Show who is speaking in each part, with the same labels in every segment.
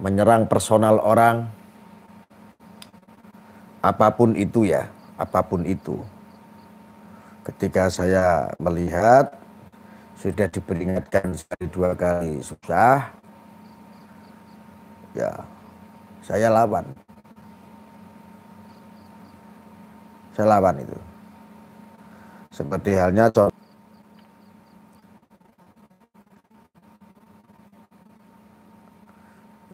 Speaker 1: menyerang personal orang, apapun itu ya, apapun itu. Ketika saya melihat sudah diperingatkan sekali dua kali susah, ya saya lawan. Saya lawan itu. Seperti halnya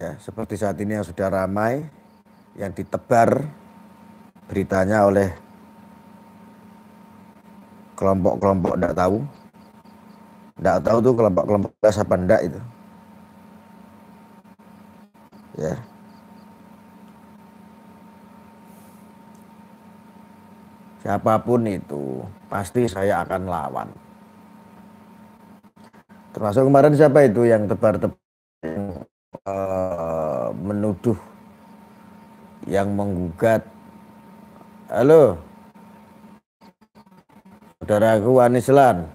Speaker 1: ya, seperti saat ini yang sudah ramai, yang ditebar beritanya oleh kelompok-kelompok tidak tahu tuh kelompok-kelompok apa enggak itu, ya. Siapapun itu pasti saya akan lawan. Termasuk kemarin siapa itu yang tebar-tebar menuduh, yang menggugat. Halo, saudaraku Anislan.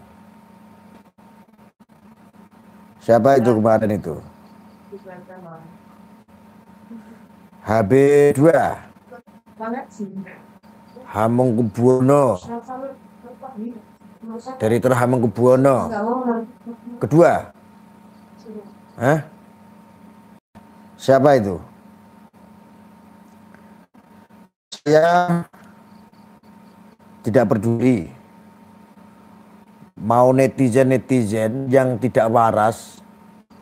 Speaker 1: Siapa itu kemarin itu? HB2. Hamengkubuwono. Dari Hamengkubuwono. Kedua. Hah? Siapa itu? Saya tidak peduli. Mau netizen yang tidak waras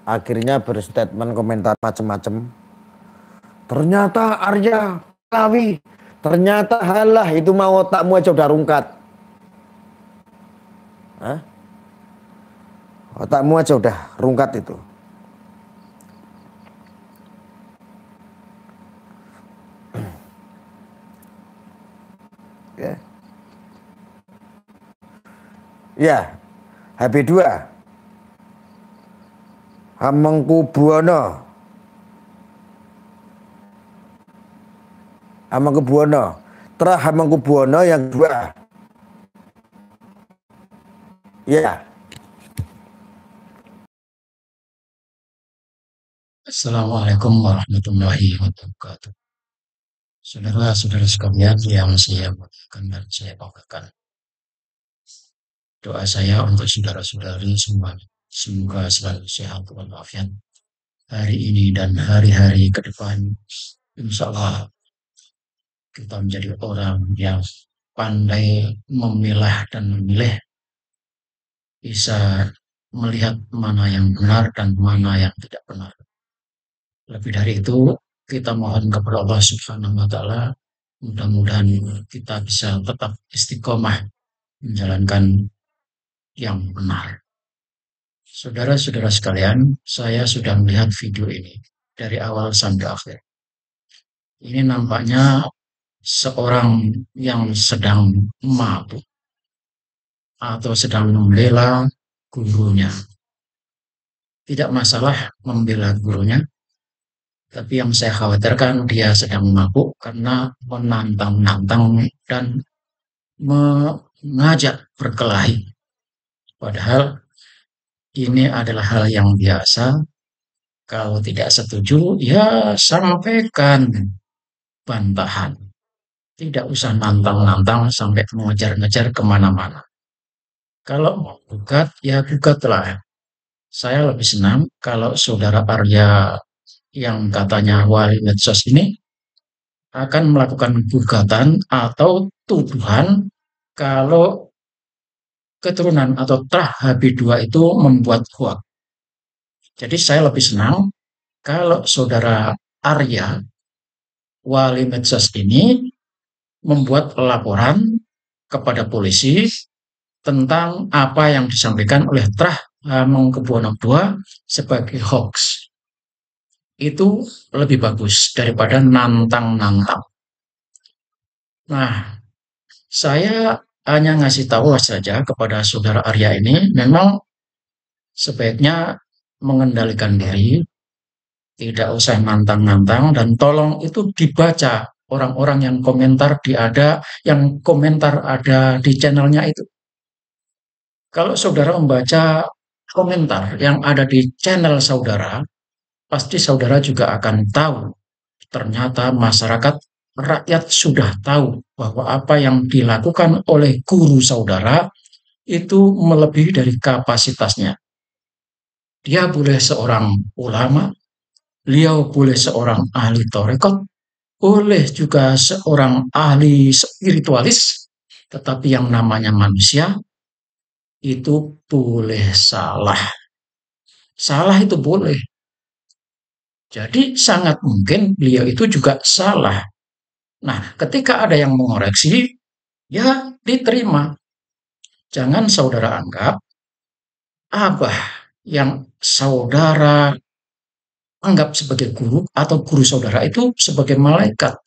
Speaker 1: akhirnya berstatement komentar macam-macam. Ternyata Arya Lawi, ternyata halah, itu mau otakmu aja udah rungkat. Hah? Otakmu aja udah rungkat itu. Ya. Ya, HB2. Hamengkubuwono. Hamengkubuwono. Hamengkubuwono yang dua. Ya.
Speaker 2: Assalamualaikum warahmatullahi wabarakatuh. Saudara-saudara sekalian yang saya muliakan dan saya banggakan. Doa saya untuk saudara-saudari semuanya. Semoga selalu sehat walafiat hari ini dan hari-hari ke depan. Insya Allah kita menjadi orang yang pandai memilah dan memilih, bisa melihat mana yang benar dan mana yang tidak benar. Lebih dari itu, kita mohon kepada Allah Subhanahu wa Ta'ala, mudah-mudahan kita bisa tetap istiqomah menjalankan yang benar. Saudara-saudara sekalian, saya sudah melihat video ini dari awal sampai akhir. Ini nampaknya seorang yang sedang mabuk atau sedang membela gurunya. Tidak masalah membela gurunya, tapi yang saya khawatirkan dia sedang mabuk karena menantang-nantang dan mengajak berkelahi. Padahal ini adalah hal yang biasa. Kalau tidak setuju, ya sampaikan bantahan. Tidak usah nantang-nantang sampai mengejar-ngejar kemana-mana. Kalau mau gugat, ya gugatlah. Saya lebih senang kalau saudara Arya yang katanya wali medsos ini akan melakukan gugatan atau tuduhan kalau keturunan atau trah HB2 itu membuat hoax. Jadi saya lebih senang kalau saudara Arya, wali medsos ini, membuat laporan kepada polisi tentang apa yang disampaikan oleh Trah Hamengkubuwono II sebagai hoax. Itu lebih bagus daripada nantang-nantang. Nah, saya hanya ngasih tahu saja kepada saudara Arya ini, memang sebaiknya mengendalikan diri, tidak usah nantang-nantang, dan tolong itu dibaca orang-orang yang komentar ada di channelnya itu. Kalau saudara membaca komentar yang ada di channel saudara, pasti saudara juga akan tahu, ternyata masyarakat, rakyat sudah tahu bahwa apa yang dilakukan oleh guru saudara itu melebihi dari kapasitasnya. Dia boleh seorang ulama, beliau boleh seorang ahli torekot, boleh juga seorang ahli spiritualis, tetapi yang namanya manusia itu boleh salah. Salah itu boleh. Jadi sangat mungkin beliau itu juga salah. Nah, ketika ada yang mengoreksi, ya diterima. Jangan saudara anggap abah yang saudara anggap sebagai guru atau guru saudara itu sebagai malaikat.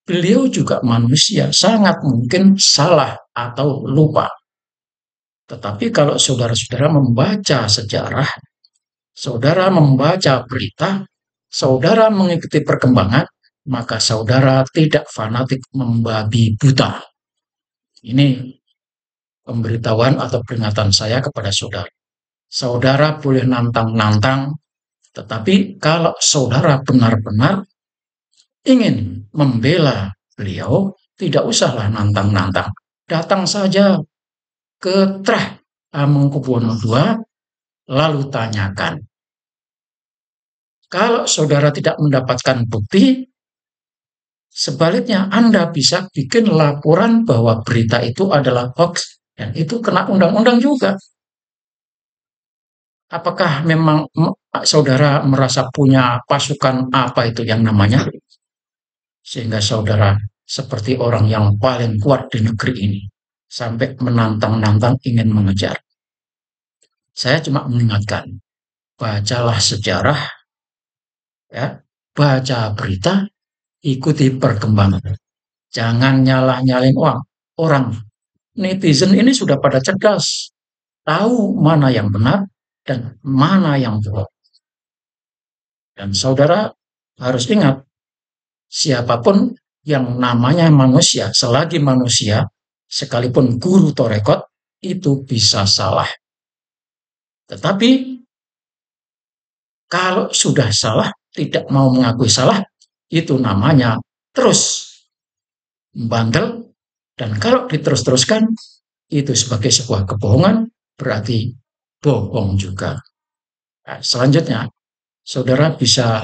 Speaker 2: Beliau juga manusia, sangat mungkin salah atau lupa. Tetapi kalau saudara-saudara membaca sejarah, saudara membaca berita, saudara mengikuti perkembangan, maka saudara tidak fanatik membabi buta. Ini pemberitahuan atau peringatan saya kepada saudara. Saudara boleh nantang-nantang, tetapi kalau saudara benar-benar ingin membela beliau, tidak usahlah nantang-nantang. Datang saja ke Trah Hamengkubuwono II, lalu tanyakan. Kalau saudara tidak mendapatkan bukti, sebaliknya Anda bisa bikin laporan bahwa berita itu adalah hoax, dan itu kena undang-undang juga. Apakah memang saudara merasa punya pasukan apa itu yang namanya? Sehingga saudara seperti orang yang paling kuat di negeri ini. Sampai menantang-nantang ingin mengejar. Saya cuma mengingatkan, bacalah sejarah, ya, baca berita, ikuti perkembangan. Jangan nyalah-nyalin orang. Netizen ini sudah pada cerdas. Tahu mana yang benar dan mana yang bohong. Dan saudara harus ingat, siapapun yang namanya manusia, selagi manusia, sekalipun guru torekot, itu bisa salah. Tetapi, kalau sudah salah, tidak mau mengakui salah, itu namanya terus membandel, dan kalau diterus-teruskan, itu sebagai sebuah kebohongan, berarti bohong juga. Nah, selanjutnya, saudara bisa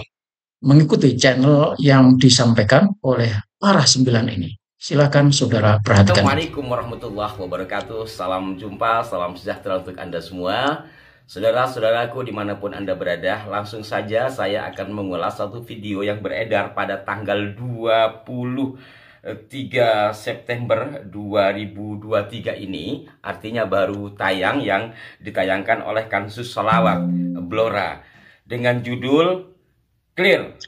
Speaker 2: mengikuti channel yang disampaikan oleh para 9 ini. Silakan saudara perhatikan.
Speaker 3: Assalamualaikum warahmatullahi wabarakatuh. Salam jumpa, salam sejahtera untuk Anda semua. Saudara-saudaraku dimanapun Anda berada, langsung saja saya akan mengulas satu video yang beredar pada tanggal 23 September 2023 ini. Artinya baru tayang, yang ditayangkan oleh Kansus Sholawat Blora dengan judul Clear,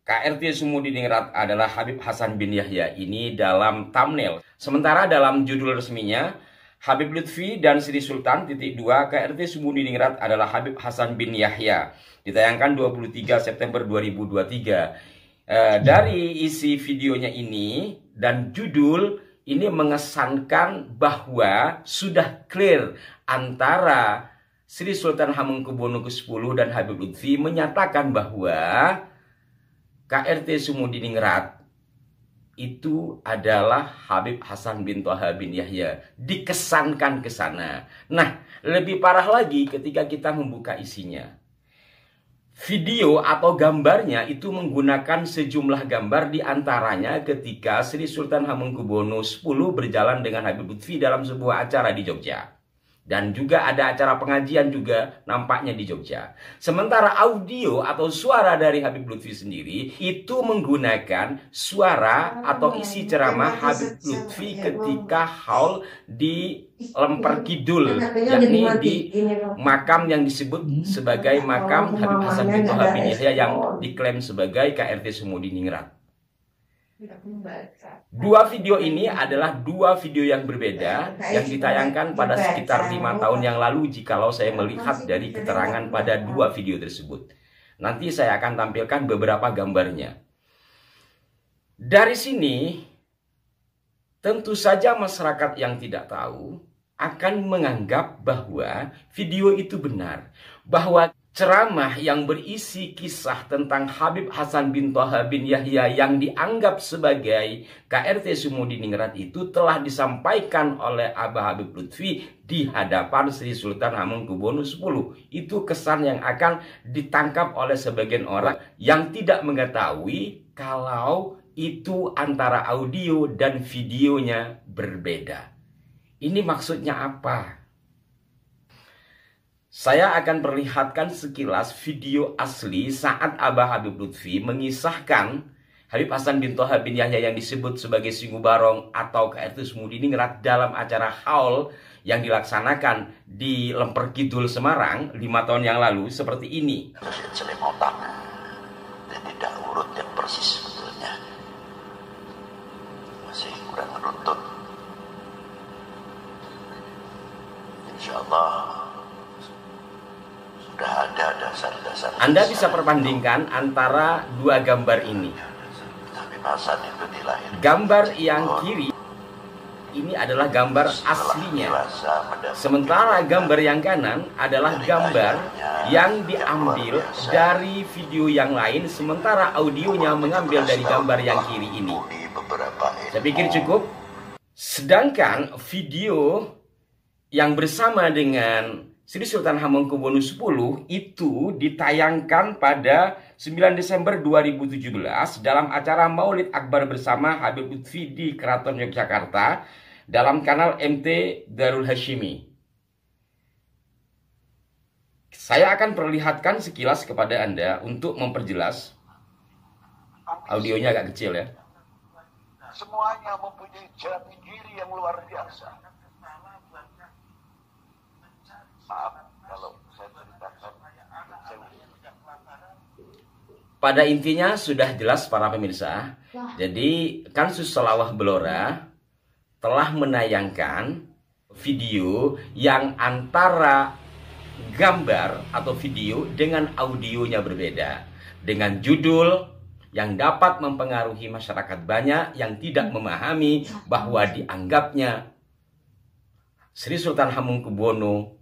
Speaker 3: KRT Sumudiningrat adalah Habib Hasan bin Yahya. Ini dalam thumbnail. Sementara dalam judul resminya, Habib Lutfi dan Sri Sultan _2 KRT Sumudiningrat adalah Habib Hasan bin Yahya. Ditayangkan 23 September 2023. Dari isi videonya ini dan judul ini mengesankan bahwa sudah clear antara Sri Sultan Hamengkubuwono ke-10 dan Habib Lutfi menyatakan bahwa KRT Sumudiningrat itu adalah Habib Hasan bin Thaha bin Yahya. Dikesankan ke sana. Nah, lebih parah lagi ketika kita membuka isinya. Video atau gambarnya itu menggunakan sejumlah gambar, diantaranya ketika Sri Sultan Hamengkubuwono X berjalan dengan Habib Lutfi dalam sebuah acara di Jogja. Dan juga ada acara pengajian juga nampaknya di Jogja. Sementara audio atau suara dari Habib Lutfi sendiri itu menggunakan suara atau isi ceramah Habib Lutfi ketika haul di Lemper Kidul, yakni di makam yang disebut sebagai makam Habib Hasan bin Thaha bin Yahya yang diklaim sebagai KRT Sumudiningrat. Dua video ini adalah dua video yang berbeda yang ditayangkan pada sekitar 5 tahun yang lalu jikalau saya melihat dari keterangan pada dua video tersebut. Nanti saya akan tampilkan beberapa gambarnya. Dari sini, tentu saja masyarakat yang tidak tahu akan menganggap bahwa video itu benar. Bahwa ceramah yang berisi kisah tentang Habib Hasan bin Thaha bin Yahya yang dianggap sebagai KRT Sumudiningrat itu telah disampaikan oleh Abah Habib Lutfi di hadapan Sri Sultan Hamengkubuwono X. Itu kesan yang akan ditangkap oleh sebagian orang yang tidak mengetahui kalau itu antara audio dan videonya berbeda. Ini maksudnya apa? Saya akan perlihatkan sekilas video asli saat Abah Habib Lutfi mengisahkan Habib Hasan bin Thaha bin Yahya yang disebut sebagai Singu Barong atau KRT Sumudiningrat dalam acara haul yang dilaksanakan di Lemper Kidul Semarang 5 tahun yang lalu seperti ini.
Speaker 4: Selem otak dan tidak urut yang persis sebetulnya. Masih kurang menuntut. Insya Allah sudah ada dasar-dasar.
Speaker 3: Anda bisa perbandingkan antara dua gambar ini. Gambar yang kiri ini adalah gambar aslinya. Sementara gambar yang kanan adalah gambar yang diambil dari video yang lain, sementara audionya mengambil dari gambar yang kiri ini. Saya pikir cukup. Sedangkan video yang bersama dengan Sri Sultan Hamengkubuwono X itu ditayangkan pada 9 Desember 2017 dalam acara Maulid Akbar bersama Habib Lutfi di Keraton Yogyakarta dalam kanal MT Darul Hashimi. Saya akan perlihatkan sekilas kepada Anda untuk memperjelas. Audionya agak kecil ya.
Speaker 4: Semuanya mempunyai jati diri yang luar biasa. Maaf kalau saya ceritakan.
Speaker 3: Pada intinya sudah jelas para pemirsa. Jadi Kansus Shalawah Blora telah menayangkan video yang antara gambar atau video dengan audionya berbeda, dengan judul yang dapat mempengaruhi masyarakat banyak yang tidak memahami bahwa dianggapnya Sri Sultan Hamengkubuwono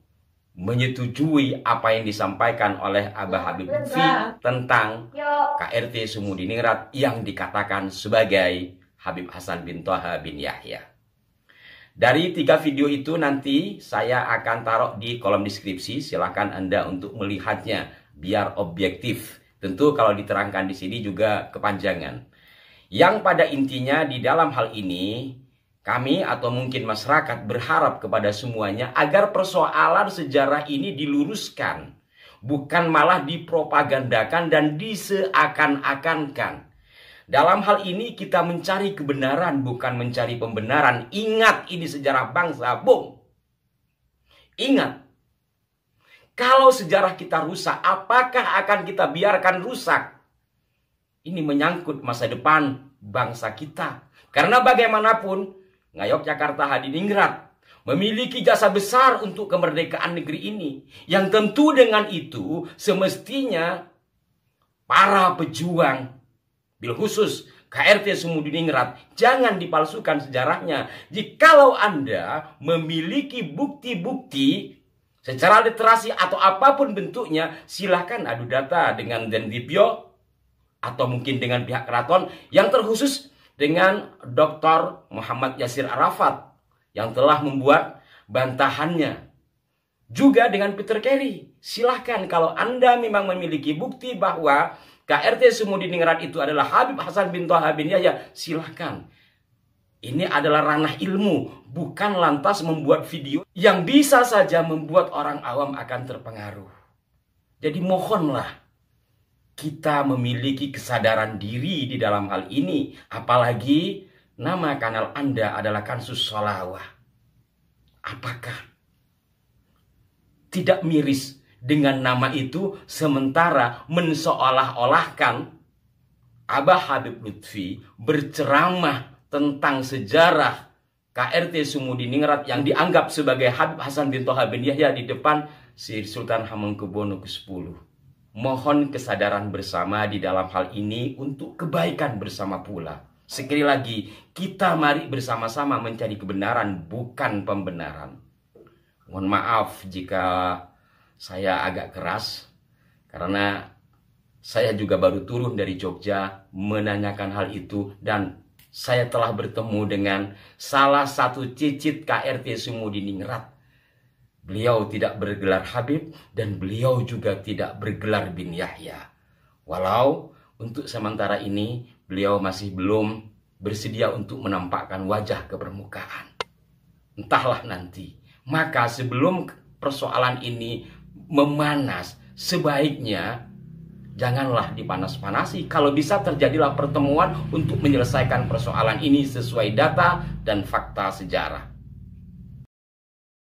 Speaker 3: menyetujui apa yang disampaikan oleh Abah Habib Lutfi tentang KRT Sumudiningrat yang dikatakan sebagai Habib Hasan bin Thaha bin Yahya. Dari 3 video itu nanti saya akan taruh di kolom deskripsi. Silakan Anda untuk melihatnya biar objektif. Tentu kalau diterangkan di sini juga kepanjangan. Yang pada intinya di dalam hal ini kami atau mungkin masyarakat berharap kepada semuanya agar persoalan sejarah ini diluruskan. Bukan malah dipropagandakan dan diseakan-akankan. Dalam hal ini kita mencari kebenaran, bukan mencari pembenaran. Ingat, ini sejarah bangsa, bung. Ingat, kalau sejarah kita rusak, apakah akan kita biarkan rusak? Ini menyangkut masa depan bangsa kita. Karena bagaimanapun, Ngayogyakarta Hadiningrat memiliki jasa besar untuk kemerdekaan negeri ini. Yang tentu dengan itu semestinya para pejuang, bil khusus KRT Sumudiningrat, jangan dipalsukan sejarahnya. Jikalau Anda memiliki bukti-bukti secara literasi atau apapun bentuknya, silahkan adu data dengan Dendipyo atau mungkin dengan pihak keraton yang terkhusus dengan Dr. Muhammad Yasir Arafat yang telah membuat bantahannya. Juga dengan Peter Carey. Silahkan kalau Anda memang memiliki bukti bahwa KRT Sumudiningrat itu adalah Habib Hasan bin Thaha bin Yahya, silahkan. Ini adalah ranah ilmu, bukan lantas membuat video yang bisa saja membuat orang awam akan terpengaruh. Jadi mohonlah kita memiliki kesadaran diri di dalam hal ini. Apalagi nama kanal Anda adalah Kansus Shalawah. Apakah tidak miris dengan nama itu sementara menseolah-olahkan Abah Habib Lutfi berceramah tentang sejarah KRT Sumudiningrat yang dianggap sebagai Habib Hasan bin Thaha bin Yahya di depan Sri Sultan Hamengkubuwono ke-10. Mohon kesadaran bersama di dalam hal ini untuk kebaikan bersama pula. Sekali lagi, kita mari bersama-sama mencari kebenaran, bukan pembenaran. Mohon maaf jika saya agak keras. Karena saya juga baru turun dari Jogja menanyakan hal itu, dan saya telah bertemu dengan salah satu cicit KRT Sumudiningrat. Beliau tidak bergelar Habib dan beliau juga tidak bergelar bin Yahya. Walau untuk sementara ini beliau masih belum bersedia untuk menampakkan wajah ke permukaan. Entahlah nanti. Maka sebelum persoalan ini memanas, sebaiknya janganlah dipanas-panasi. Kalau bisa terjadilah pertemuan untuk menyelesaikan persoalan ini sesuai data dan fakta sejarah.